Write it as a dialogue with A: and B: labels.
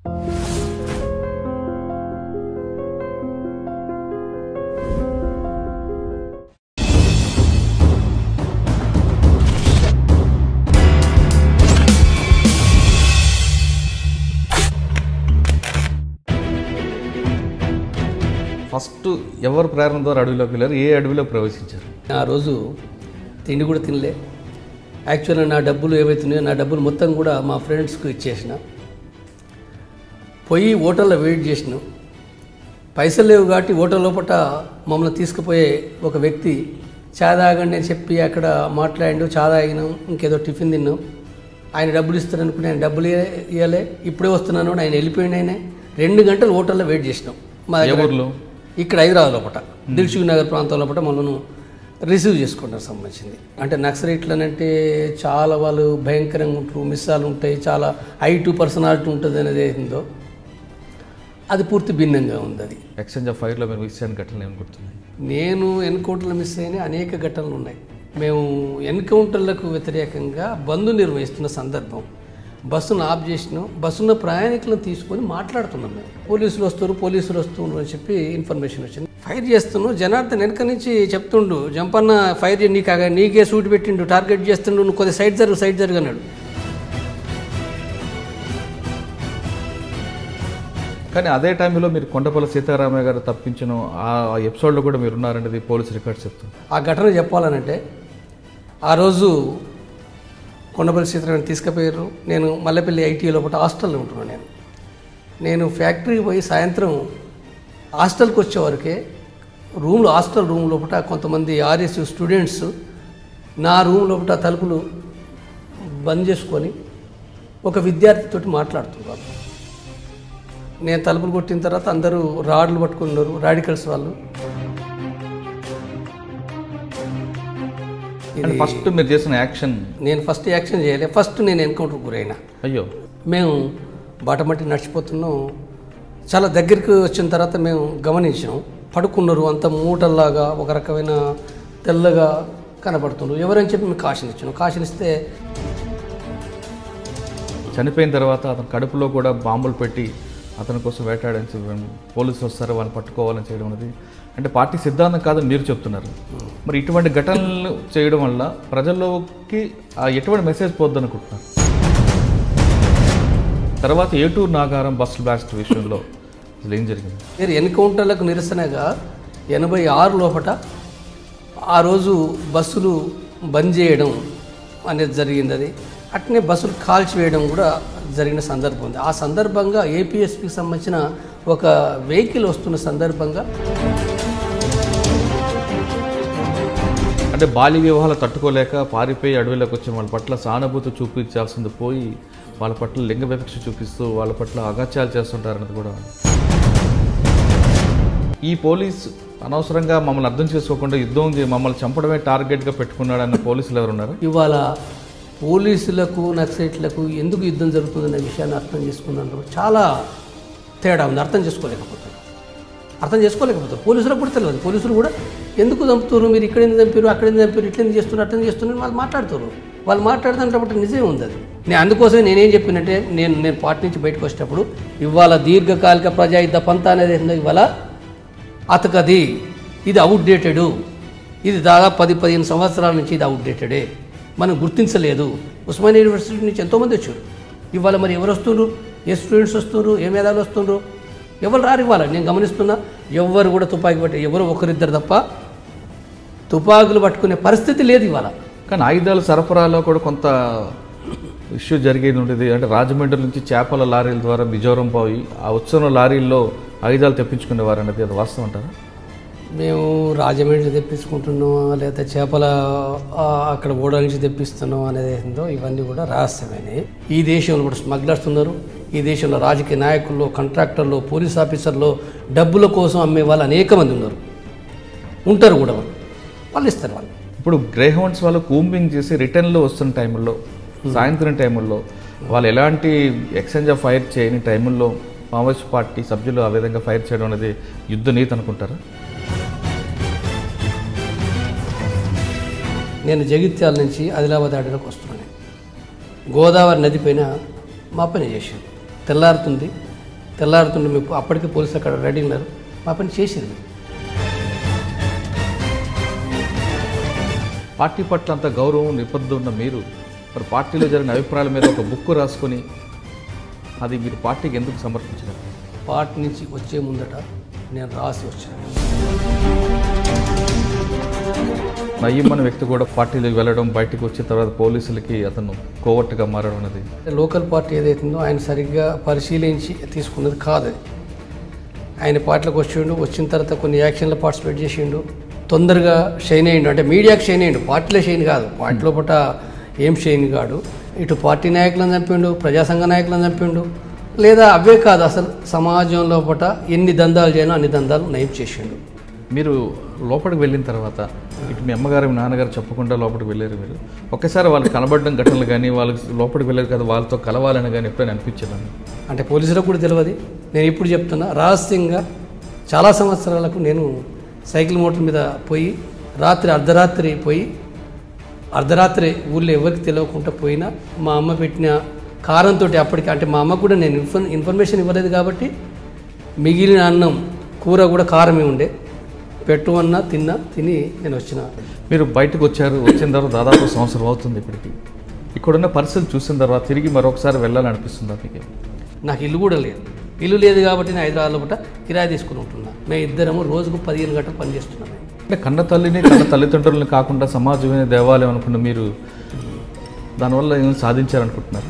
A: First ఎవరు ప్రేరణ ద్వారా అడవిలోకి వెళ్ళారు, ఏ అడవిలో ప్రవేశించారు?
B: ఆ రోజు తిండి కూడా తినలే. యాక్చువల్గా నా డబ్బులు ఏవైతున్నాయో నా డబ్బులు మొత్తం కూడా మా ఫ్రెండ్స్కు ఇచ్చేసిన. పోయి హోటల్లో వెయిట్ చేసిన. పైసలు లేవు కాబట్టి హోటల్ లోపల మమ్మల్ని తీసుకుపోయే ఒక వ్యక్తి చా తాగండి అని చెప్పి అక్కడ మాట్లాడిండు. చా తాగినాం, ఇంకేదో టిఫిన్ తిన్నాం. ఆయన డబ్బులు ఇస్తారనుకుని ఆయన డబ్బులు ఇవ్వలే. ఇప్పుడే వస్తున్నాను ఆయన వెళ్ళిపోయింది. ఆయన 2 గంటలు హోటల్లో వెయిట్ చేసినాం. మా దగ్గర ఇక్కడ హైదరాబాద్ లోపల దిల్సుఖ్ నగర్ ప్రాంతం లోపల మనను రిసీవ్ చేసుకుంటారు సంబంధించింది. అంటే నక్సలైట్లనంటే చాలా వాళ్ళు భయంకరంగా ఉంటారు, మిస్సాలు ఉంటాయి, చాలా హైటు పర్సనాలిటీ ఉంటుంది అనేది ఏందో అది పూర్తి భిన్నంగా ఉంది. అది
A: ఎక్స్చేంజ్ ఆఫ్ ఫైర్లో మీరు మిస్ అయిన ఘటనలు ఏమి గుర్తున్నాయి?
B: నేను ఎన్కౌంటర్లో మిస్ అయిన అనేక ఘటనలు ఉన్నాయి. మేము ఎన్కౌంటర్లకు వ్యతిరేకంగా బంద్ నిర్వహిస్తున్న సందర్భం బస్సును ఆఫ్ చేసినాం. బస్సులో ప్రయాణికులను తీసుకొని మాట్లాడుతున్నాం. మేము పోలీసులు వస్తున్నారు అని చెప్పి ఇన్ఫర్మేషన్ వచ్చింది. ఫైర్ చేస్తున్నాం. జనార్దన్ వెనక నుంచి చెప్తుండు, జంపన్న ఫైర్ చేయి, నీకే సూట్ పెట్టిండు, టార్గెట్ చేస్తుండు, నువ్వు కొద్దిగా సైడ్ జరుగు అన్నాడు.
A: కానీ అదే టైంలో మీరు కొండపల్లి సీతారామయ్య గారు తప్పించిన ఆ ఎపిసోడ్లో కూడా మీరు ఉన్నారనేది పోలీసు రికార్డ్స్ చెప్తుంది.
B: ఆ ఘటన చెప్పాలనంటే ఆ రోజు కొండపల్లి సీతారామయ్య తీసుకుపోయారు. నేను మల్లెపల్లి ఐటీ లోపల హాస్టల్లో ఉంటున్నాను. నేను ఫ్యాక్టరీకి పోయి సాయంత్రం హాస్టల్కి వచ్చేవరకే హాస్టల్ రూమ్ లోపల కొంతమంది ఆర్ఎస్ స్టూడెంట్స్ నా రూమ్ లోపల తలుపులు బంద్ చేసుకొని ఒక విద్యార్థితో మాట్లాడుతున్నారు. నేను తలుపులు కొట్టిన తర్వాత అందరూ రాడ్లు పట్టుకున్నారు, రాడికల్స్ వాళ్ళు.
A: ఫస్ట్ మీరు చేసిన యాక్షన్?
B: నేను ఫస్ట్ యాక్షన్ చేయలే. ఫస్ట్ నేను ఎన్కౌంటర్కి గురైనా.
A: అయ్యో.
B: మేము బాటమట్టి నడిచిపోతున్నాం. చాలా దగ్గరికి వచ్చిన తర్వాత మేము గమనించాం, పడుకున్నారు అంత మూటల్లాగా, ఒక రకమైన తెల్లగా కనబడుతున్నారు. ఎవరని చెప్పి మేము కాషన్ ఇచ్చాను. కాషన్ ఇస్తే
A: చనిపోయిన తర్వాత అతని కడుపులో కూడా బాంబులు పెట్టి అతని కోసం వేటాడని పోలీసులు వస్తారు, వాళ్ళని పట్టుకోవాలని చేయడం అనేది అంటే పార్టీ సిద్ధాంతం కాదని మీరు చెప్తున్నారు. మరి ఇటువంటి ఘటనలు చేయడం వల్ల ప్రజల్లోకి ఎటువంటి మెసేజ్ పోద్ది అనుకుంటున్నారు? తర్వాత ఏటూరు నాగారం బస్సు బ్లాస్ట్ విషయంలో అసలు ఏం జరిగింది?
B: మీరు ఎన్కౌంటర్లకు నిరసనగా 86 లోపల ఆ రోజు బస్సులు బంద్ చేయడం అనేది జరిగింది. అది అట్నే బస్సులు కాల్చివేయడం కూడా జరిగిన సందర్భం ఉంది. ఆ సందర్భంగా ఏపీఎస్పీకి సంబంధించిన ఒక వెహికల్ వస్తున్న సందర్భంగా
A: అంటే బాల్య వివాహాలు తట్టుకోలేక పారిపోయి అడవిలోకి వచ్చిన వాళ్ళ పట్ల సానుభూతి చూపించాల్సింది పోయి వాళ్ళ పట్ల లింగ వివక్ష చూపిస్తూ వాళ్ళ పట్ల అగత్యాలు చేస్తుంటారన్నది కూడా. ఈ పోలీసు అనవసరంగా మమ్మల్ని అర్థం చేసుకోకుండా యుద్ధం మమ్మల్ని చంపడమే టార్గెట్గా పెట్టుకున్నాడన్న పోలీసులు ఎవరున్నారు?
B: ఇవాళ పోలీసులకు నక్సలైట్లకు ఎందుకు యుద్ధం జరుగుతుందనే విషయాన్ని అర్థం చేసుకున్నాను. చాలా తేడా ఉంది. అర్థం చేసుకోలేకపోతున్నారు. పోలీసులకు కూడా తెలియదు. పోలీసులు కూడా ఎందుకు చంపుతారు, మీరు ఇక్కడ ఎందుకు చంపారు, అక్కడ ఎందుకు చంపారు, ఇట్లా ఎందుకు చేస్తున్నారు, అట్లా చేస్తున్నారు వాళ్ళు మాట్లాడుతారు. వాళ్ళు మాట్లాడుతున్నప్పుడు నిజమే ఉంది. అది నేను అందుకోసమే నేనేం చెప్పినట్టే నేను పార్టీ నుంచి బయటకు వచ్చేటప్పుడు ఇవాళ దీర్ఘకాలిక ప్రజాయుద్ధ పంత అనేది ఇవాళ అతకది, ఇది అవుట్డేటెడ్, ఇది దాదాపు 10-15 సంవత్సరాల నుంచి ఇది అవుట్డేటెడే, మనం గుర్తించలేదు. ఉస్మానియా యూనివర్సిటీ నుంచి ఎంతోమంది వచ్చారు. ఇవాళ మరి ఎవరు వస్తున్నారు, ఏ స్టూడెంట్స్ వస్తున్నారు, ఏ మేధావులు వస్తున్నారు, ఎవరు రారు. ఇవ్వాలి నేను గమనిస్తున్నా, ఎవరు కూడా తుపాకీ పట్టే ఎవరు ఒకరిద్దరు తప్ప తుపాకులు పట్టుకునే పరిస్థితి లేదు ఇవాళ.
A: కానీ ఆయుధాల సరఫరాలో కూడా కొంత ఇష్యూ జరిగేది ఉంటుంది. అంటే రాజమండ్రి నుంచి చేపల లారీల ద్వారా మిజోరం పోయి ఆ వచ్చిన లారీల్లో ఆయుధాలు తెప్పించుకునేవారు అనేది అది వాస్తవం అంటారా?
B: మేము రాజమండ్రి తెప్పించుకుంటున్నాం లేదా చేపల అక్కడ ఓడ నుంచి తెప్పిస్తున్నాం అనేది ఏందో ఇవన్నీ కూడా రహస్యమైనవి. ఈ దేశంలో కూడా స్మగ్లర్స్ ఉన్నారు. ఈ దేశంలో రాజకీయ నాయకుల్లో, కాంట్రాక్టర్లు, పోలీస్ ఆఫీసర్లు, డబ్బుల కోసం అమ్మే వాళ్ళు అనేక మంది ఉంటారు కూడా. వాళ్ళు ఇస్తారు. వాళ్ళు
A: ఇప్పుడు గ్రేహౌండ్స్ వాళ్ళు కూంబింగ్ చేసి రిటర్న్లో వస్తున్న టైంలో, సాయంత్రం టైంలో వాళ్ళు ఎలాంటి ఎక్స్చేంజ్ ఆఫ్ ఫైర్ చేయని టైంలో మావోయిస్ట్ పార్టీ సభ్యులు ఆ విధంగా ఫైర్ చేయడం అనేది యుద్ధ నీతి అనుకుంటారా?
B: నేను జగిత్యాల నుంచి ఆదిలాబాద్ అడవిలోకి వస్తున్నాను. గోదావరి నది పైన మా పని చేశాను. తెల్లారుతుంది, తెల్లారుతుండే మేము అప్పటికే పోలీసులు అక్కడ రెడీ ఉన్నారు, మా పని చేసింది.
A: పార్టీ పట్ల అంత గౌరవం నిబద్ధత ఉన్న మీరు మరి పార్టీలో జరిగిన అభిప్రాయాల మీద ఒక బుక్ రాసుకొని అది మీరు పార్టీకి ఎందుకు సమర్పించారు?
B: పార్టీ నుంచి వచ్చే ముందట నేను రాసి వచ్చాను.
A: నయ్యం అనే వ్యక్తి కూడా పార్టీలోకి వెళ్ళడం, బయటకు వచ్చిన తర్వాత పోలీసులకి అతను కోవర్ట్గా మారడం అనేది
B: లోకల్ పార్టీ ఏదైతుందో ఆయన సరిగ్గా పరిశీలించి తీసుకున్నది కాదు. ఆయన పార్టీలోకి వచ్చిండు, వచ్చిన తర్వాత కొన్ని యాక్షన్లో పార్టిసిపేట్ చేసిండు, తొందరగా షైన్ అయ్యిండు. అంటే మీడియాకి షైన్ అయ్యిండు, పార్టీలో షైన్ కాదు. పార్టీలో పూట ఏం షైన్ కాడు. ఇటు పార్టీ నాయకులను చంపిండు, ప్రజాసంఘ నాయకులను చంపిండు, లేదా అవే కాదు అసలు సమాజంలో పూట ఎన్ని దందాలు చేయనో అన్ని దందాలు నయం చేసిండు.
A: మీరు లోపలికి వెళ్ళిన తర్వాత ఇటు మీ అమ్మగారు మీ నాన్నగారు చెప్పకుండా లోపలికి వెళ్ళారు. మీరు ఒక్కసారి వాళ్ళు కనబడడం ఘటనలు కానీ వాళ్ళకి లోపలికి వెళ్ళారు కదా వాళ్ళతో కలవాలని కానీ ఎప్పుడైనా అనిపించదండి?
B: అంటే పోలీసులకు కూడా తెలియదు. నేను ఇప్పుడు చెప్తున్నా, రహస్యంగా చాలా సంవత్సరాలకు నేను సైకిల్ మోటార్ మీద పోయి అర్ధరాత్రి పోయి అర్ధరాత్రి ఊళ్ళో ఎవరికి తెలియకుండా పోయినా మా అమ్మ పెట్టిన కారంతో అప్పటికి, అంటే మా అమ్మకు కూడా నేను ఇన్ఫర్మేషన్ ఇవ్వలేదు కాబట్టి మిగిలిన అన్నం కూర కూడా కారమే ఉండే, పెట్టు అన్నా తిని నేను వచ్చిన.
A: మీరు బయటకు వచ్చారు, వచ్చిన తర్వాత దాదాపు సంవత్సరం అవుతుంది. ఇప్పటికి ఇక్కడున్న పరిస్థితి చూసిన తర్వాత తిరిగి మరొకసారి వెళ్ళాలనిపిస్తుందా మీకు?
B: నాకు ఇల్లు కూడా లేదు. ఇల్లు లేదు కాబట్టి నేను హైదరాబాద్లో పూట కిరాయి తీసుకుని ఉంటున్నా. మేము ఇద్దరము రోజుకు 15 గంటలు పనిచేస్తున్నాం.
A: అంటే కన్న తల్లిని కన్న తల్లిదండ్రులని కాకుండా సమాజమే దేవాలయం అనుకున్న మీరు దానివల్ల ఏమైనా సాధించారనుకుంటున్నారు?